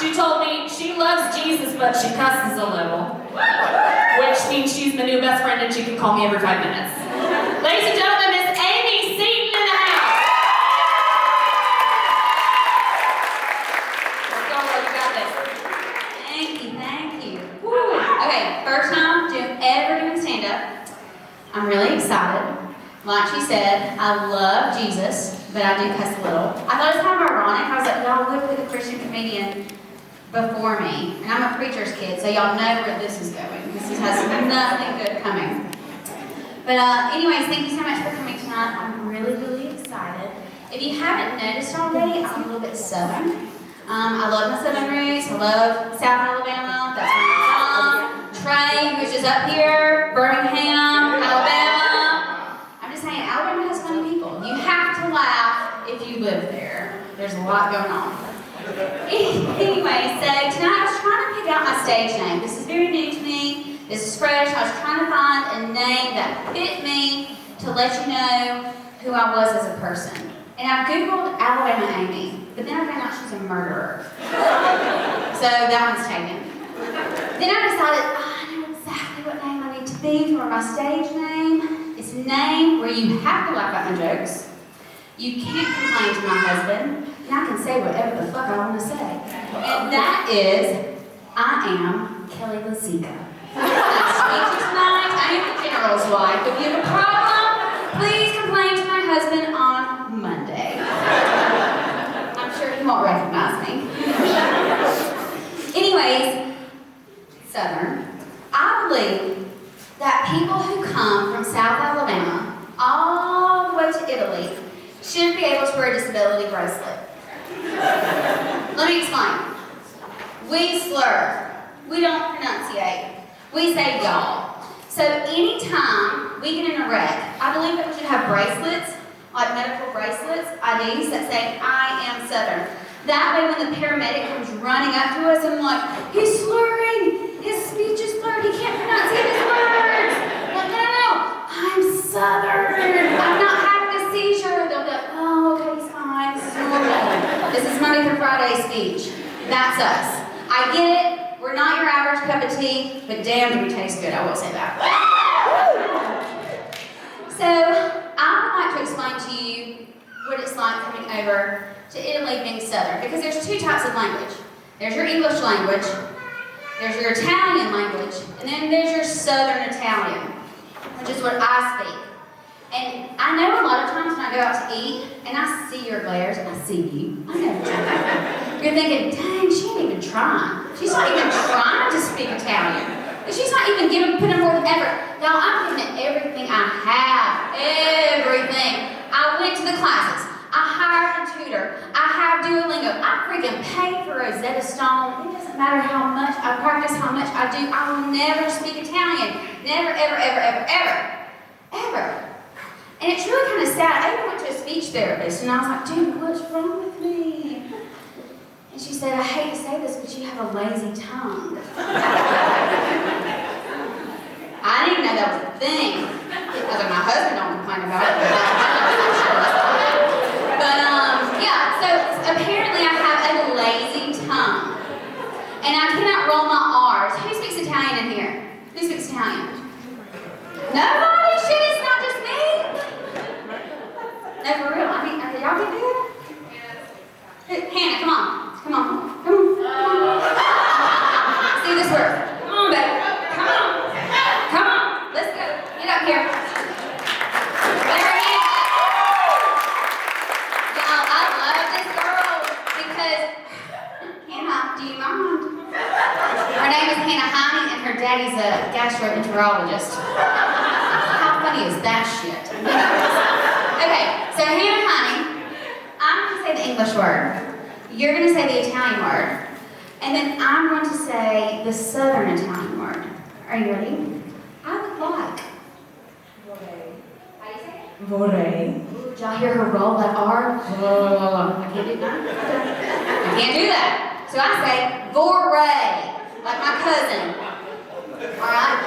She told me she loves Jesus, but she cusses a little. Which means she's my new best friend and she can call me every 5 minutes. Ladies and gentlemen, Miss Amy Seaton in the house. Let's go, girl, you got this. Thank you. Woo. Okay, first time ever doing stand-up. I'm really excited. Like she said, I love Jesus, but I do cuss a little. I thought it was kind of ironic. I was like, y'all would put a Christian comedian before me. And I'm a preacher's kid, so y'all know where this is going. This has nothing good coming. But anyways, thank you so much for coming tonight. I'm really, really excited. If you haven't noticed already, I'm a little bit Southern. I love my Southern roots. I love South Alabama. That's where I'm from. Trey, which is up here, Birmingham, Alabama. I'm just saying, Alabama has funny people. You have to laugh if you live there. There's a lot going on. Anyway, so tonight I was trying to pick out my stage name. This is very new to me. This is fresh. I was trying to find a name that fit me to let you know who I was as a person. And I Googled Alabama Amy, but then I found out she's a murderer. So that one's taken. Then I decided, I know exactly what name I need to be for my stage name. It's a name where you have to laugh at my jokes. You can't complain to my husband. And I can say whatever the fuck I want to say. And that is, I am Kelly Lazica. I speak to you tonight. I am the general's wife. If you have a problem, please complain to my husband on Monday. I'm sure he won't recognize me. Anyways, Southern. I believe that people who come from South Alabama all the way to Italy should be able to wear a disability bracelet. Let me explain. We slur. We don't pronunciate. We say y'all. So anytime we get in a wreck, I believe that we should have bracelets, like medical bracelets, IDs that say, I am Southern. That way when the paramedic comes running up to us, I'm like, he's slurring. His speech is slurred. He can't pronunciate his words. Like, no. I'm Southern. I'm not having a seizure. They'll go, oh, okay, he's fine. This is normal. This is Monday through Friday speech. That's us. I get it. We're not your average cup of tea, but damn, do we taste good. I will say that. So, I would like to explain to you what it's like coming over to Italy being Southern, because there's two types of language. There's your English language, there's your Italian language, and then there's your Southern Italian, which is what I speak. And I know a lot of times when I go out to eat, and I see your glares, and I see you. I never joke. You're thinking, dang, she ain't even trying. She's not even trying to speak Italian. She's not even putting forth effort. Y'all, I'm giving it everything I have. Everything. I went to the classes. I hired a tutor. I have Duolingo. I freaking paid for Rosetta Stone. It doesn't matter how much I practice, how much I do. I will never speak Italian. Never, ever, ever, ever, ever. Ever. And it's really kind of sad. I even went to a speech therapist, and I was like, dude, what's wrong with me? And she said, I hate to say this, but you have a lazy tongue. I didn't know that was a thing. I was like, my husband don't complain about it, but yeah, so apparently I have a lazy tongue. And I cannot roll my R's. Who speaks Italian in here? Who speaks Italian? Nobody? Shit, it's not just me. No, for real. I mean, y'all can do that? Yes. Hannah, come on. Come on. See this work. Come on, baby. Come on. Come on. Let's go. Get up here. There it is. Y'all, I love this girl because Hannah, do you mind? Her name is Hannah Heine, and her daddy's a gastroenterologist. How funny is that shit? Okay, so Hannah Heine, I'm going to say the English word. You're going to say the Italian word. And then I'm going to say the Southern Italian word. Are you ready? I would like. Vorrei. How do you say it? Vorrei. Did y'all hear her roll that R? I can't do that. I can't do that. So I say vorrei, like my cousin. All right?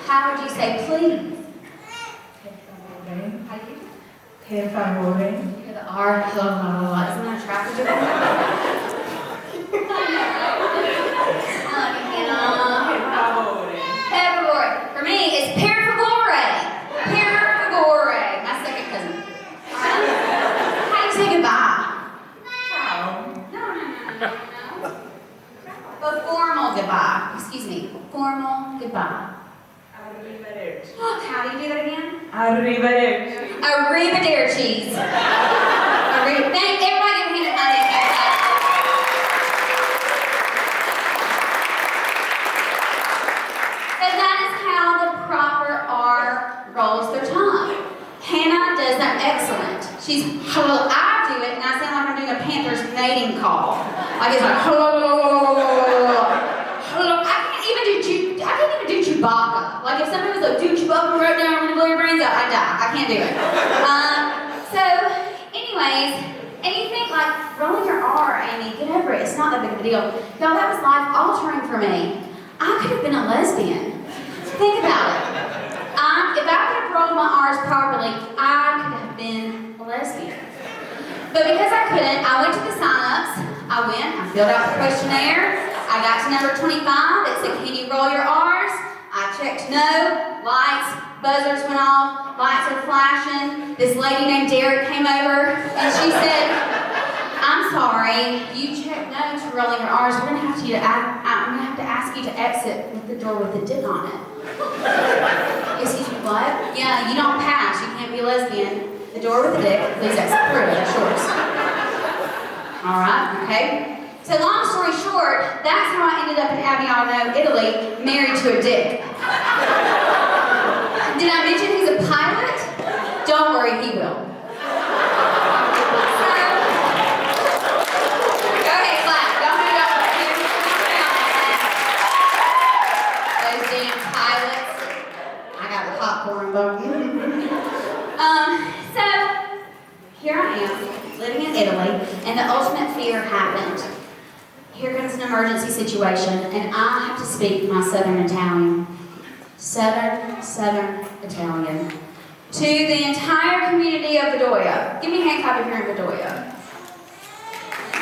How would you say please? How do you do it? Per favore. You hear the R? Isn't that attractive? do it, and I sound like I'm doing a panther's mating call. Like it's like, hello. I can't even do Chewbacca. Like if somebody was like, do Chewbacca right now, I'm gonna blow your brains out, I'd die. I can't do it. So, anyways, and you think like, rolling your R, Amy, get over it. It's not that big of a deal. Y'all, that was life altering for me. I could have been a lesbian. Think about it. If I could have rolled my R's properly, I could have been a lesbian. But because I couldn't, I went to the sign-ups. I filled out the questionnaire. I got to number 25. It said, can you roll your R's? I checked no. Lights, buzzers went off. Lights are flashing. This lady named Derek came over, and she said, I'm sorry, you checked no to rolling your R's. I'm gonna have to ask you to exit with the door with the dick on it. Excuse me, what? Yeah, you don't pass. You can't be a lesbian. The door with the dick, please exit through. That's yours. Alright, okay. So long story short, that's how I ended up in Aviano, Italy, married to a dick. Did I mention he's a pilot? Don't worry, he will. Go ahead, clap. Don't move up right here. Those damn pilots. I got the popcorn button. So, here I am, living in Italy, and the ultimate fear happened. Here comes an emergency situation, and I have to speak my Southern Italian. Southern Italian. To the entire community of Bedoya. Give me a hand clap if you're in Bedoya.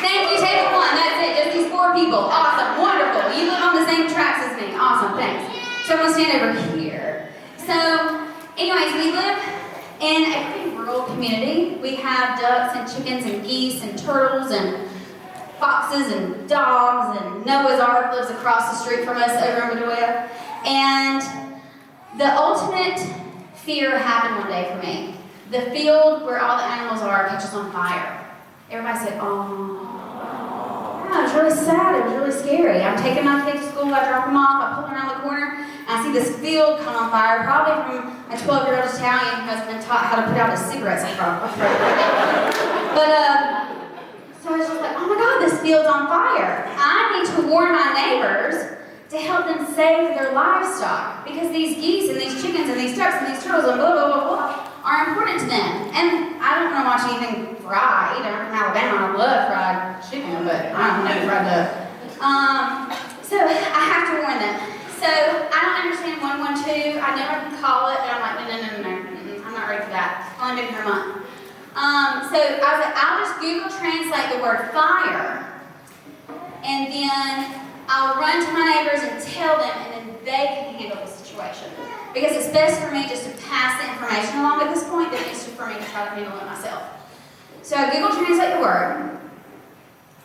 Thank you, table one. That's it. Just these 4 people. Awesome. Wonderful. You live on the same tracks as me. Awesome. Thanks. So I'm going to stand over here. So, anyways, we live in a pretty rural community. We have ducks and chickens and geese and turtles and foxes and dogs, and Noah's Ark lives across the street from us over in Bedoya. And the ultimate fear happened one day for me. The field where all the animals are catches on fire. Everybody said, oh. Yeah, it was really sad. It was really scary. I'm taking my kids to school. I drop them off. I pull around the corner. And I see this field come on fire, probably from a 12-year-old Italian who has been taught how to put out his cigarettes in front of her. But, so I was just like, oh my God, this field's on fire. I need to warn my neighbors to help them save their livestock, because these geese and these chickens and these ducks and these turtles and blah, blah, blah, blah are important to them. And I don't want to watch anything fried. I'm from Alabama. I love fried chicken, but I don't know fried duck. So I have to warn them. So I don't understand 112. I know I can call it, but I'm like, no. I'm not ready for that. I've only been here a month. So I was like, I'll just Google translate the word fire, and then I'll run to my neighbors and tell them, and then they can handle the situation. Because it's best for me just to pass the information along at this point than it is for me to try to handle it myself. So I Google translate the word.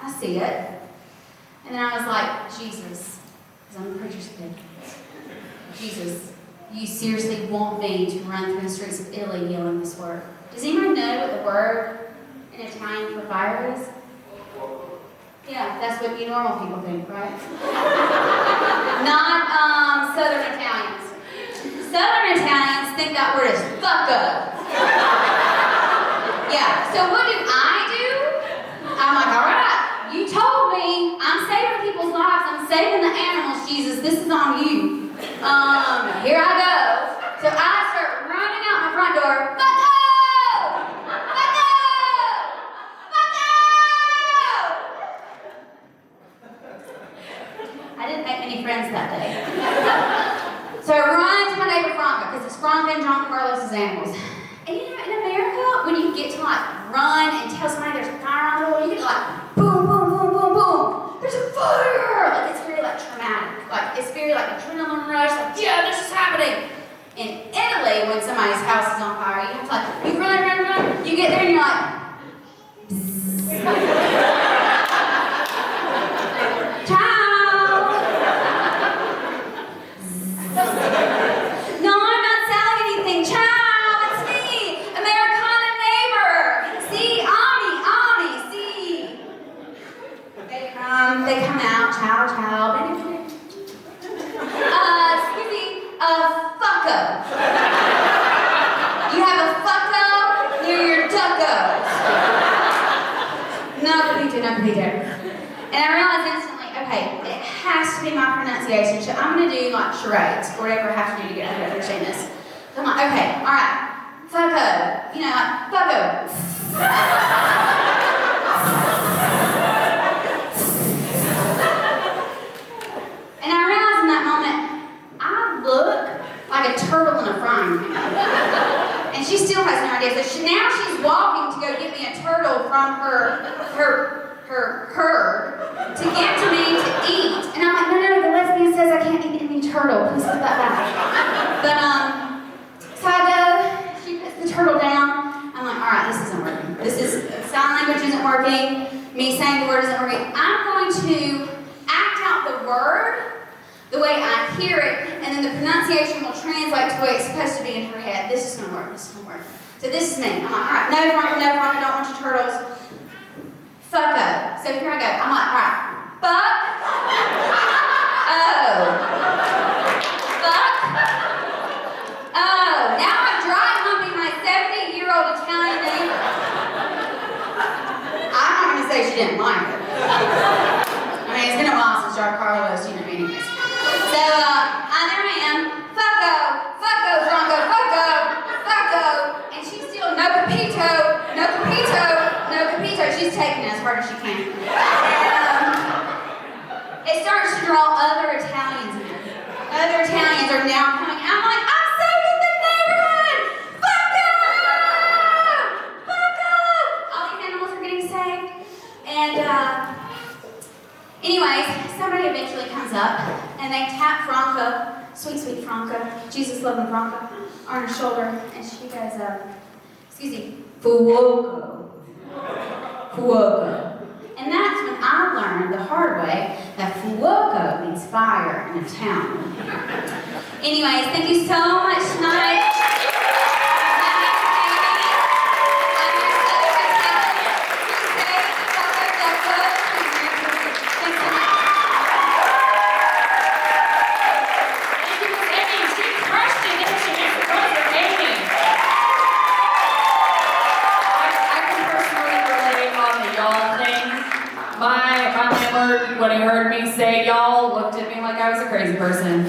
I see it. And then I was like, Jesus, because I'm a preacher's kid. Jesus, you seriously want me to run through the streets of Italy yelling this word? Does anyone know what the word in Italian for fire is? Yeah, that's what you normal people think, right? Not Southern Italians. Southern Italians think that word is fucko. Yeah, so what do? I'm like, all right, you told me I'm saving people's lives, I'm saving the animals, Jesus, this is on you. Here I go. So I start running out my front door, fucko! I didn't make many friends that day. So I run to my neighbor Franca, because it's Franca and John Carlos's animals. And you know, in America, when you get to like run and tell somebody there's a fire on the wall, you get like boom, boom, boom, boom, boom. There's a fire! Like it's very like traumatic. Like it's very like adrenaline rush. Like yeah, this is happening. In Italy, when somebody's house is on fire, you have to like you run. You get there and you're like. They come out, chow. Excuse me, fucko. capito, no capito. And I realized instantly, okay, it has to be my pronunciation. So I'm going to do like charades or whatever I have to do to get her to understand this. So I'm like, okay, all right, fucko. You know, like, fucko. And I realized in that moment, I look like a turtle in a frying pan. And she still has no idea. So now she's walking to go get me a turtle from her to give to me to eat. And I'm like, no, the lesbian says I can't eat any turtle. Please put that back. But, so I go, she puts the turtle down. I'm like, all right, this isn't working. Sign language isn't working. Me saying the word isn't working. I'm going to act out the word the way I hear it, and then the pronunciation will translate to the way it's supposed to be in her head. This is going to work. So this is me. I'm like, all right, no, Veronica, I don't want your turtles. Fucko. So here I go. I'm like, all right, fuck. Oh. Fuck. Oh. Now I'm dry humping my 70-year-old Italian neighbor. I'm not going to say she didn't like it. I mean, it's been a while since Giancarlo's, anyways. So, there I am. Fucko, Franco, fucko. And she's still, no capito. She's taking it as hard as she can. And, it starts to draw other Italians in. Other Italians are now coming. I'm like, I'm saving the neighborhood! Fucko! All these animals are getting saved. And, anyways, somebody eventually comes up and they tap Franco, sweet Franco, Jesus-loving Franco, on her shoulder, and she goes, excuse me, fuoco. And that's when I learned the hard way that fuoco means fire in a town. Anyways, thank you so much tonight. My landlord, when he heard me say y'all, looked at me like I was a crazy person.